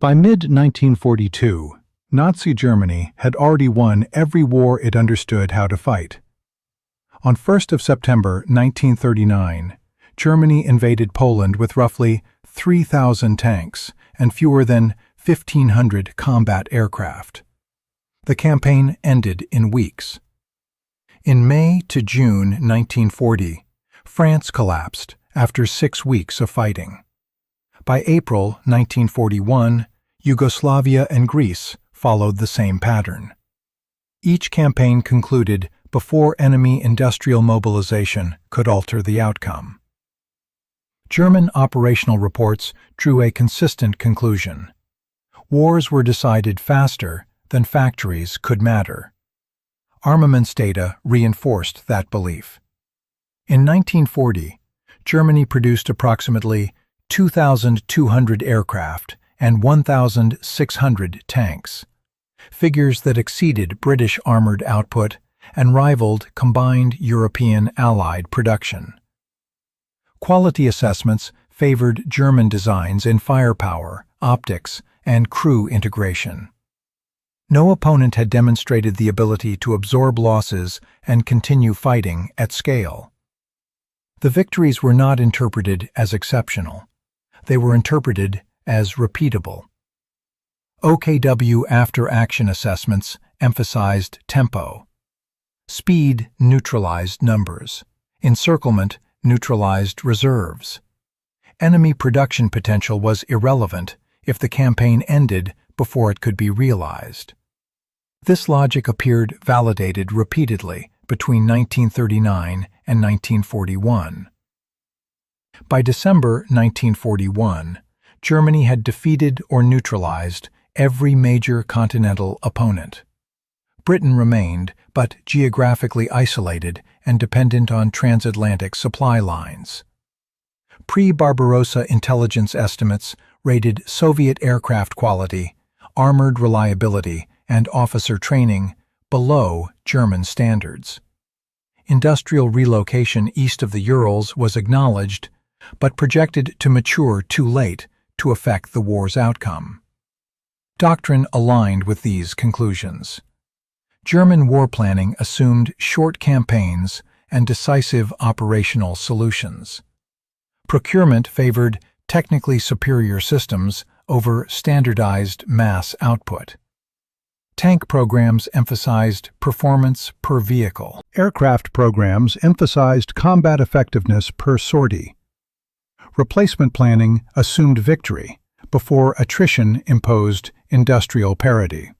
By mid-1942, Nazi Germany had already won every war it understood how to fight. On 1st of September 1939, Germany invaded Poland with roughly 3,000 tanks and fewer than 1,500 combat aircraft. The campaign ended in weeks. In May to June 1940, France collapsed after 6 weeks of fighting. By April 1941, Yugoslavia and Greece followed the same pattern. Each campaign concluded before enemy industrial mobilization could alter the outcome. German operational reports drew a consistent conclusion. Wars were decided faster than factories could matter. Armaments data reinforced that belief. In 1940, Germany produced approximately 2,200 aircraft and 1,600 tanks, figures that exceeded British armored output and rivaled combined European Allied production. Quality assessments favored German designs in firepower, optics, and crew integration. No opponent had demonstrated the ability to absorb losses and continue fighting at scale. The victories were not interpreted as exceptional. They were interpreted as repeatable. OKW after-action assessments emphasized tempo. Speed neutralized numbers. Encirclement neutralized reserves. Enemy production potential was irrelevant if the campaign ended before it could be realized. This logic appeared validated repeatedly between 1939 and 1941. By December 1941, Germany had defeated or neutralized every major continental opponent. Britain remained, but geographically isolated and dependent on transatlantic supply lines. Pre-Barbarossa intelligence estimates rated Soviet aircraft quality, armored reliability, and officer training below German standards. Industrial relocation east of the Urals was acknowledged, but projected to mature too late to affect the war's outcome. Doctrine aligned with these conclusions. German war planning assumed short campaigns and decisive operational solutions. Procurement favored technically superior systems over standardized mass output. Tank programs emphasized performance per vehicle. Aircraft programs emphasized combat effectiveness per sortie. Replacement planning assumed victory before attrition imposed industrial parity.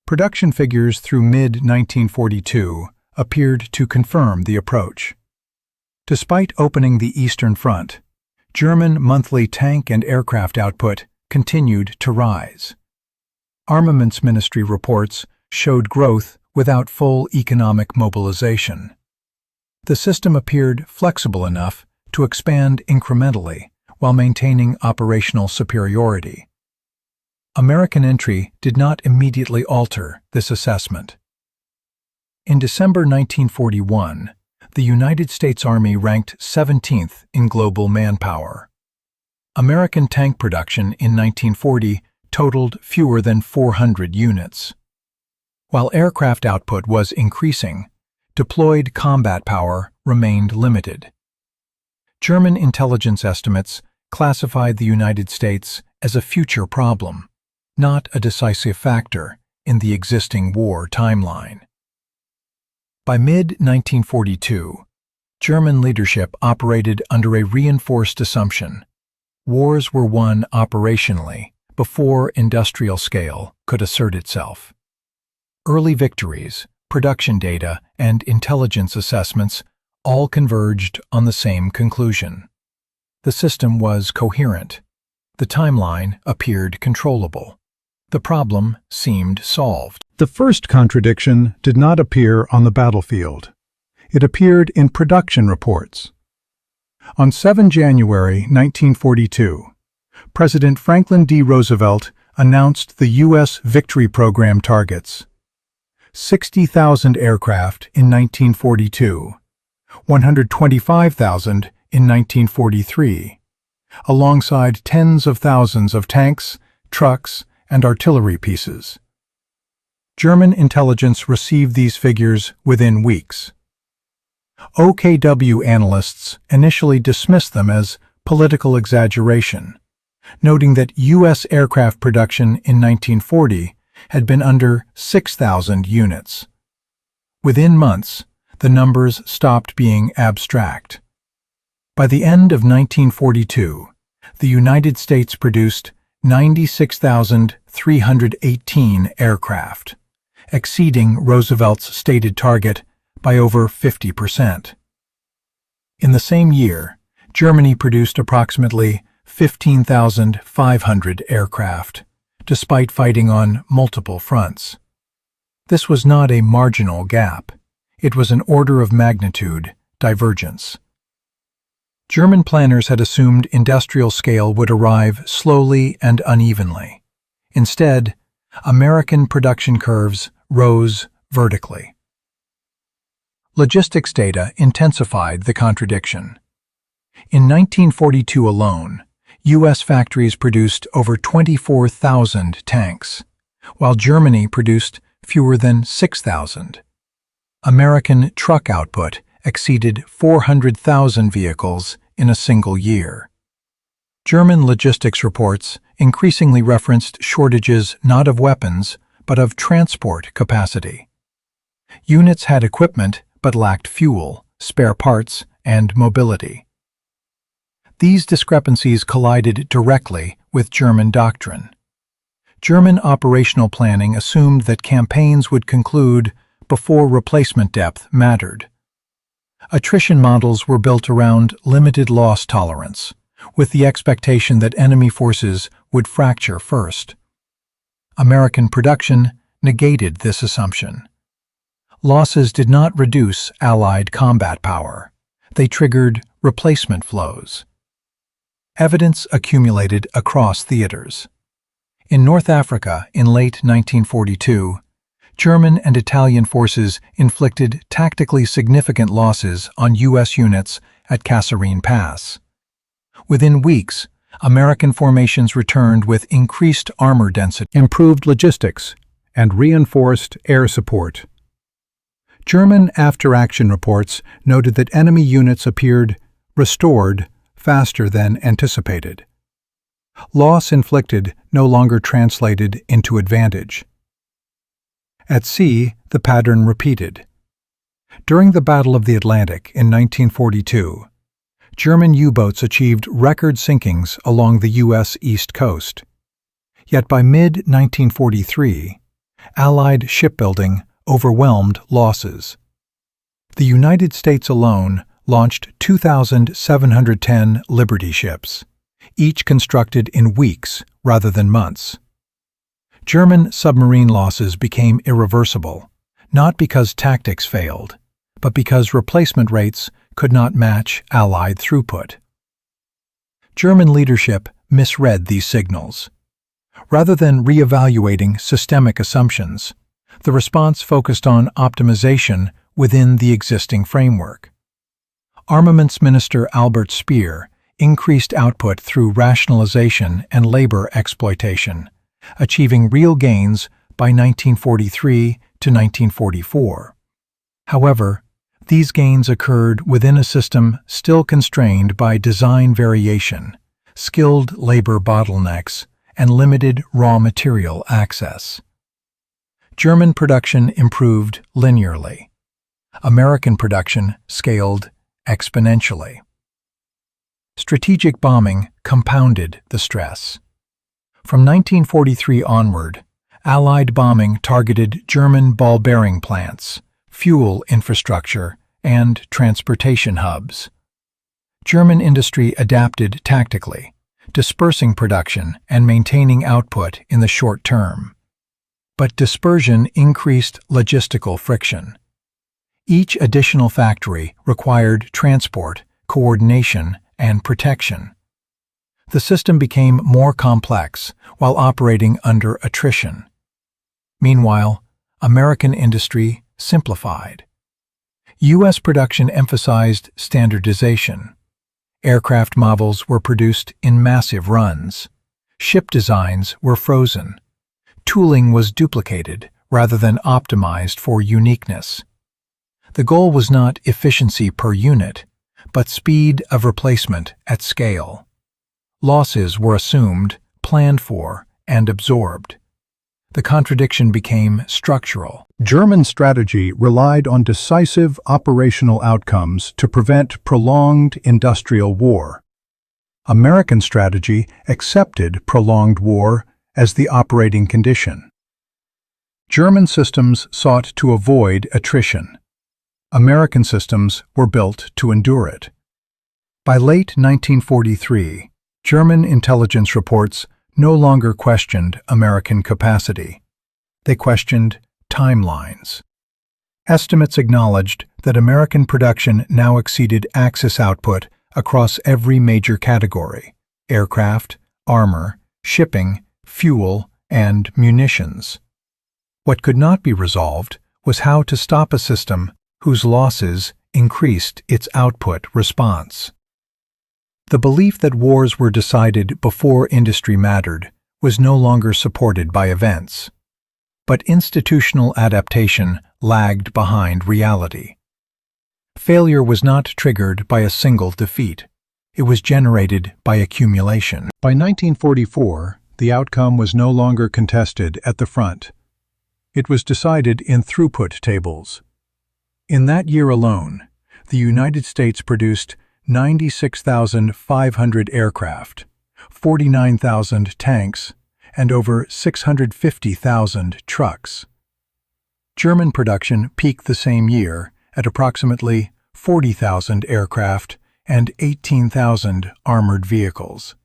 Production figures through mid-1942 appeared to confirm the approach. Despite opening the Eastern Front, German monthly tank and aircraft output continued to rise. Armaments Ministry reports showed growth without full economic mobilization. The system appeared flexible enough to expand incrementally while maintaining operational superiority. American entry did not immediately alter this assessment. In December 1941, the United States Army ranked 17th in global manpower. American tank production in 1940 totaled fewer than 400 units. While aircraft output was increasing, deployed combat power remained limited. German intelligence estimates classified the United States as a future problem, not a decisive factor in the existing war timeline. By mid-1942, German leadership operated under a reinforced assumption: wars were won operationally before industrial scale could assert itself. Early victories, production data, and intelligence assessments all converged on the same conclusion. The system was coherent. The timeline appeared controllable. The problem seemed solved. The first contradiction did not appear on the battlefield. It appeared in production reports. On 7 January 1942, President Franklin D. Roosevelt announced the U.S. Victory Program targets: 60,000 aircraft in 1942, 125,000 in 1943, alongside tens of thousands of tanks, trucks, and artillery pieces. German intelligence received these figures within weeks. OKW analysts initially dismissed them as political exaggeration, noting that U.S. aircraft production in 1940 had been under 6,000 units. Within months, the numbers stopped being abstract. By the end of 1942, the United States produced 96,318 aircraft, exceeding Roosevelt's stated target by over 50%. In the same year, Germany produced approximately 15,500 aircraft, despite fighting on multiple fronts. This was not a marginal gap. It was an order of magnitude divergence. German planners had assumed industrial scale would arrive slowly and unevenly. Instead, American production curves rose vertically. Logistics data intensified the contradiction. In 1942 alone, U.S. factories produced over 24,000 tanks, while Germany produced fewer than 6,000. American truck output exceeded 400,000 vehicles in a single year. German logistics reports increasingly referenced shortages not of weapons, but of transport capacity. Units had equipment but lacked fuel, spare parts, and mobility. These discrepancies collided directly with German doctrine. German operational planning assumed that campaigns would conclude before replacement depth mattered. Attrition models were built around limited loss tolerance, with the expectation that enemy forces would fracture first. American production negated this assumption. Losses did not reduce Allied combat power. They triggered replacement flows. Evidence accumulated across theaters. In North Africa in late 1942, German and Italian forces inflicted tactically significant losses on U.S. units at Kasserine Pass. Within weeks, American formations returned with increased armor density, improved logistics, and reinforced air support. German after-action reports noted that enemy units appeared restored faster than anticipated. Loss inflicted no longer translated into advantage. At sea, the pattern repeated. During the Battle of the Atlantic in 1942, German U-boats achieved record sinkings along the U.S. East Coast. Yet by mid-1943, Allied shipbuilding overwhelmed losses. The United States alone launched 2,710 Liberty ships, each constructed in weeks rather than months. German submarine losses became irreversible, not because tactics failed, but because replacement rates could not match Allied throughput. German leadership misread these signals. Rather than reevaluating systemic assumptions, the response focused on optimization within the existing framework. Armaments Minister Albert Speer increased output through rationalization and labor exploitation, achieving real gains by 1943 to 1944. However, these gains occurred within a system still constrained by design variation, skilled labor bottlenecks, and limited raw material access. German production improved linearly. American production scaled exponentially. Strategic bombing compounded the stress. From 1943 onward, Allied bombing targeted German ball bearing plants, fuel infrastructure, and transportation hubs. German industry adapted tactically, dispersing production and maintaining output in the short term. But dispersion increased logistical friction. Each additional factory required transport, coordination, and protection. The system became more complex while operating under attrition. Meanwhile, American industry simplified. U.S. production emphasized standardization. Aircraft models were produced in massive runs. Ship designs were frozen. Tooling was duplicated rather than optimized for uniqueness. The goal was not efficiency per unit, but speed of replacement at scale. Losses were assumed, planned for, and absorbed. The contradiction became structural. German strategy relied on decisive operational outcomes to prevent prolonged industrial war. American strategy accepted prolonged war as the operating condition. German systems sought to avoid attrition. American systems were built to endure it. By late 1943, German intelligence reports no longer questioned American capacity. They questioned timelines. Estimates acknowledged that American production now exceeded Axis output across every major category: aircraft, armor, shipping, fuel, and munitions. What could not be resolved was how to stop a system whose losses increased its output response. The belief that wars were decided before industry mattered was no longer supported by events. But institutional adaptation lagged behind reality. Failure was not triggered by a single defeat. It was generated by accumulation. By 1944, the outcome was no longer contested at the front. It was decided in throughput tables. In that year alone, the United States produced 96,500 aircraft, 49,000 tanks, and over 650,000 trucks. German production peaked the same year at approximately 40,000 aircraft and 18,000 armored vehicles,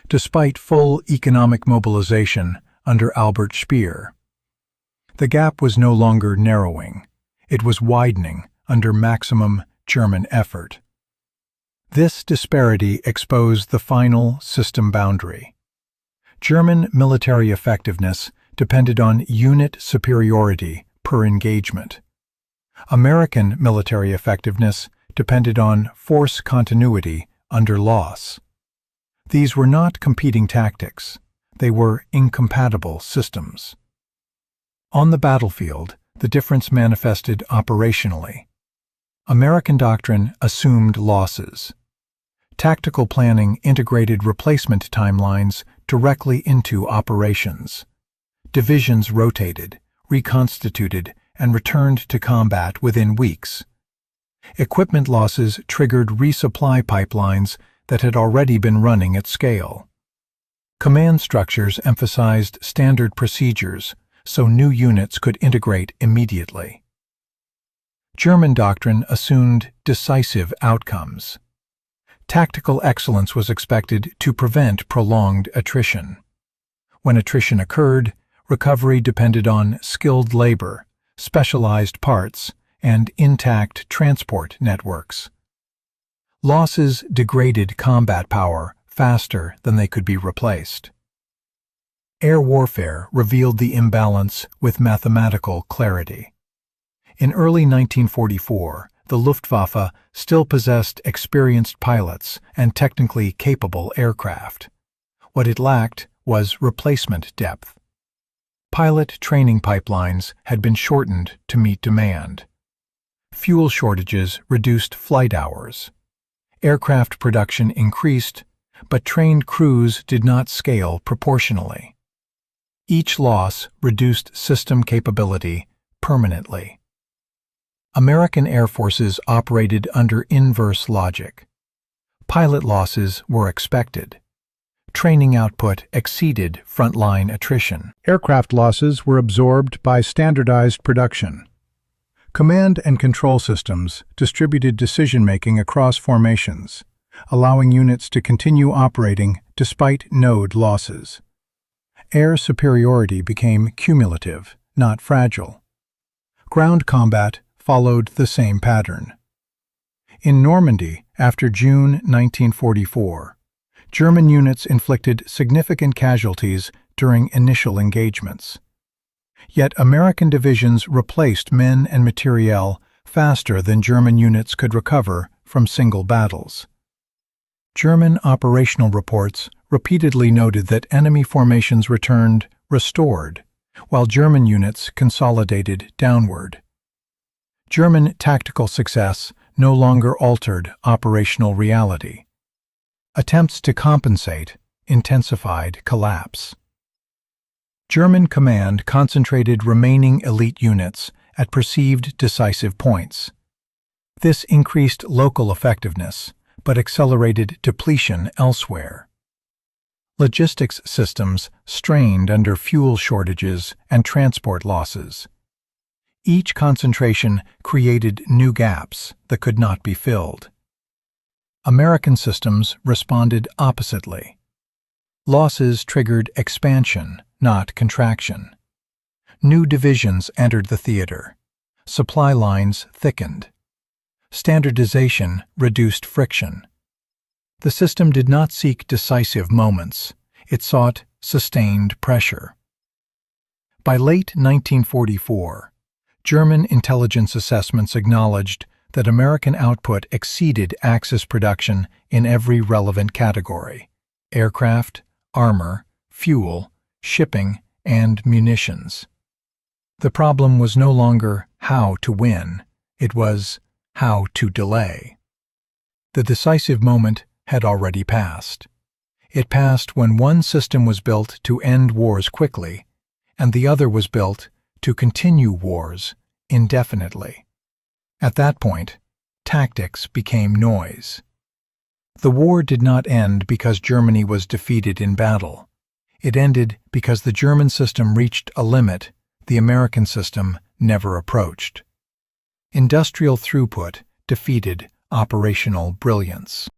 despite full economic mobilization under Albert Speer. The gap was no longer narrowing. It was widening under maximum German effort. This disparity exposed the final system boundary. German military effectiveness depended on unit superiority per engagement. American military effectiveness depended on force continuity under loss. These were not competing tactics. They were incompatible systems. On the battlefield, the difference manifested operationally. American doctrine assumed losses. Tactical planning integrated replacement timelines directly into operations. Divisions rotated, reconstituted, and returned to combat within weeks. Equipment losses triggered resupply pipelines that had already been running at scale. Command structures emphasized standard procedures so new units could integrate immediately. German doctrine assumed decisive outcomes. Tactical excellence was expected to prevent prolonged attrition. When attrition occurred, recovery depended on skilled labor, specialized parts, and intact transport networks. Losses degraded combat power faster than they could be replaced. Air warfare revealed the imbalance with mathematical clarity. In early 1944, the Luftwaffe still possessed experienced pilots and technically capable aircraft. What it lacked was replacement depth. Pilot training pipelines had been shortened to meet demand. Fuel shortages reduced flight hours. Aircraft production increased, but trained crews did not scale proportionally. Each loss reduced system capability permanently. American air forces operated under inverse logic. Pilot losses were expected. Training output exceeded frontline attrition. Aircraft losses were absorbed by standardized production. Command and control systems distributed decision-making across formations, allowing units to continue operating despite node losses. Air superiority became cumulative, not fragile. Ground combat followed the same pattern. In Normandy, after June 1944, German units inflicted significant casualties during initial engagements. Yet American divisions replaced men and materiel faster than German units could recover from single battles. German operational reports repeatedly noted that enemy formations returned restored, while German units consolidated downward. German tactical success no longer altered operational reality. Attempts to compensate intensified collapse. German command concentrated remaining elite units at perceived decisive points. This increased local effectiveness, but accelerated depletion elsewhere. Logistics systems strained under fuel shortages and transport losses. Each concentration created new gaps that could not be filled. American systems responded oppositely. Losses triggered expansion, not contraction. New divisions entered the theater. Supply lines thickened. Standardization reduced friction. The system did not seek decisive moments. It sought sustained pressure. By late 1944, German intelligence assessments acknowledged that American output exceeded Axis production in every relevant category: aircraft, armor, fuel, shipping, and munitions. The problem was no longer how to win, it was how to delay. The decisive moment had already passed. It passed when one system was built to end wars quickly, and the other was built to continue wars indefinitely. At that point, tactics became noise. The war did not end because Germany was defeated in battle. It ended because the German system reached a limit the American system never approached. Industrial throughput defeated operational brilliance.